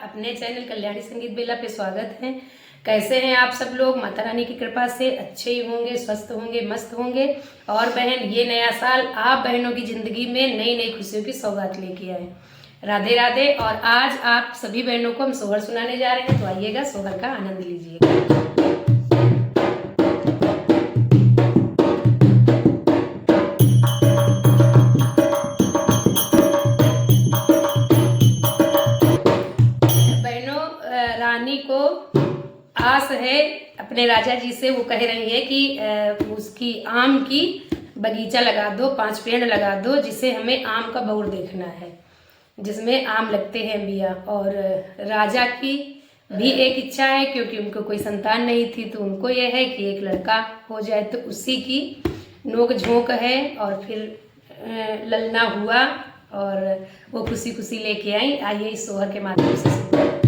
अपने चैनल कल्याणी संगीत बेला पे स्वागत है। कैसे हैं आप सब लोग? माता रानी की कृपा से अच्छे ही होंगे, स्वस्थ होंगे, मस्त होंगे। और बहन, ये नया साल आप बहनों की जिंदगी में नई नई खुशियों की सौगात लेके आए। राधे राधे। और आज आप सभी बहनों को हम सोहर सुनाने जा रहे हैं, तो आइएगा सोहर का आनंद लीजिएगा। रानी को आस है अपने राजा जी से। वो कह रही है कि उसकी आम की बगीचा लगा दो, 5 पेड़ लगा दो, जिसे हमें आम का बउर देखना है, जिसमें आम लगते हैं बिया। और राजा की भी एक इच्छा है, क्योंकि उनको कोई संतान नहीं थी, तो उनको यह है कि एक लड़का हो जाए। तो उसी की नोक झोंक है। और फिर ललना हुआ और वो खुशी खुशी लेके आई। आइए इस सोहर के माध्यम से सुनते हैं।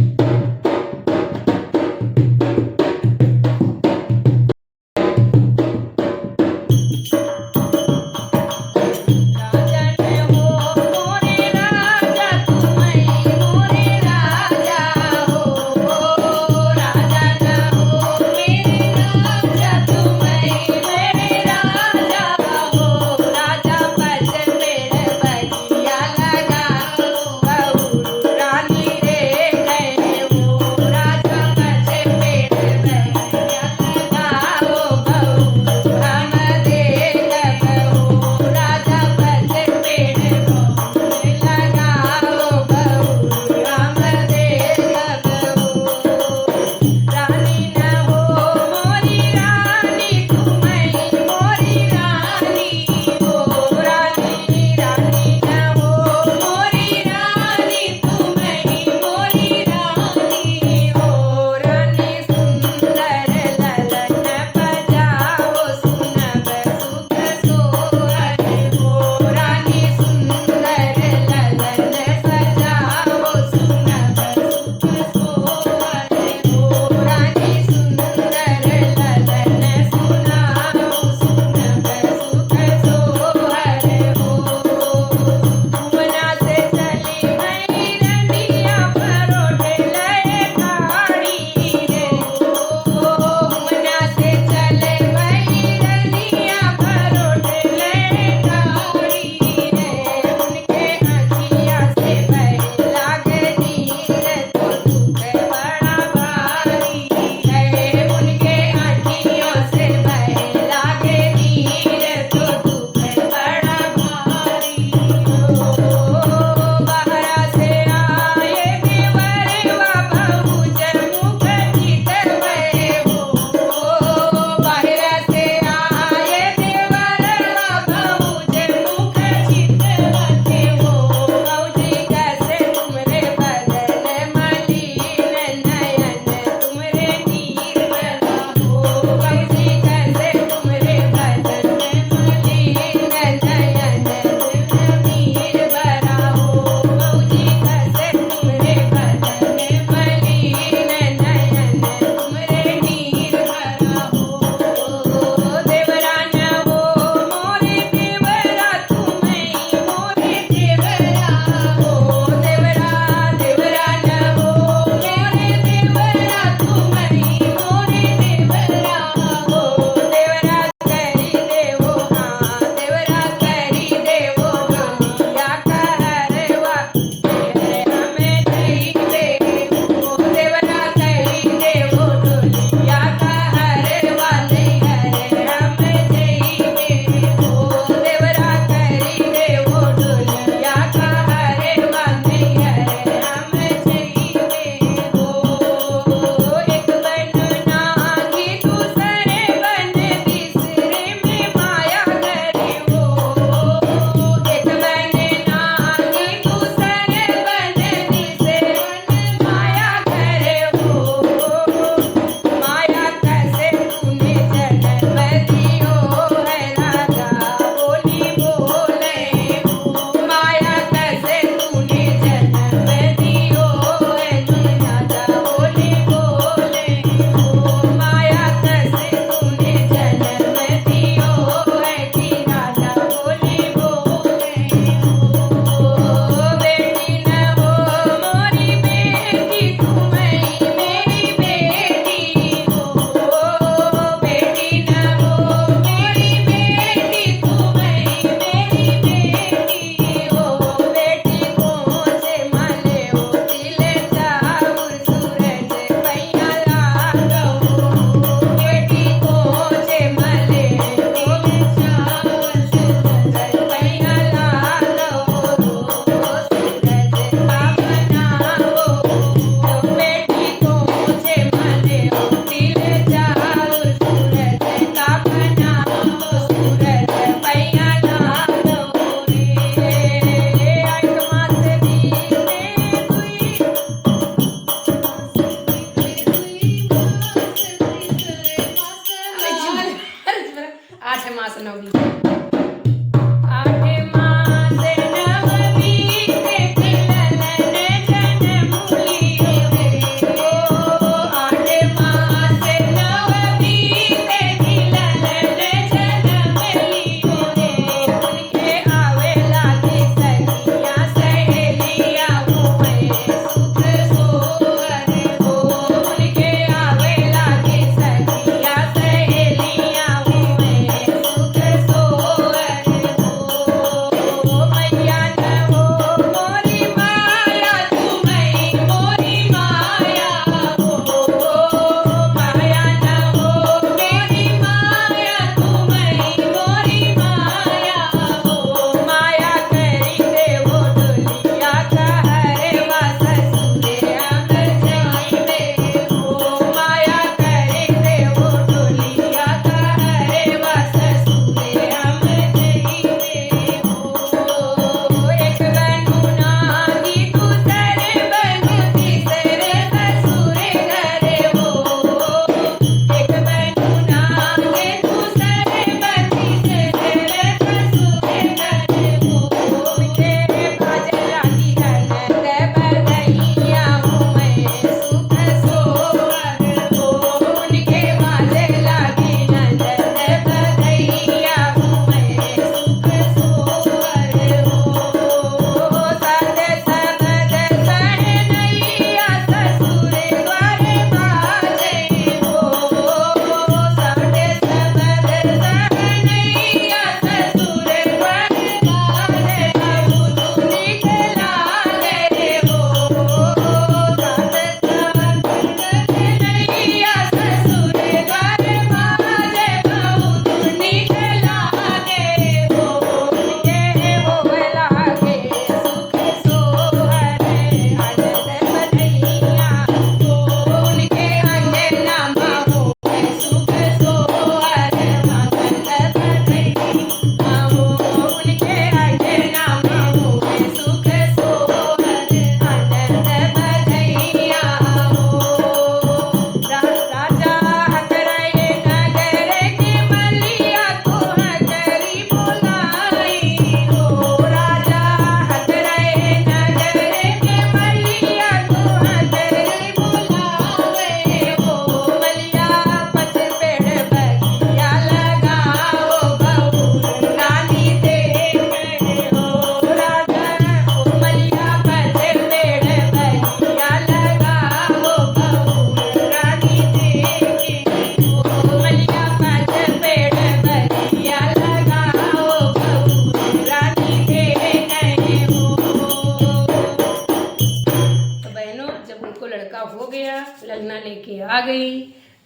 आ गई।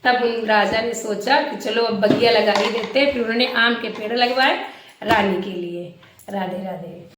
तब उन राजा ने सोचा कि चलो अब बगिया लगा ही देते हैं। फिर उन्होंने आम के पेड़ लगवाए रानी के लिए। राधे राधे।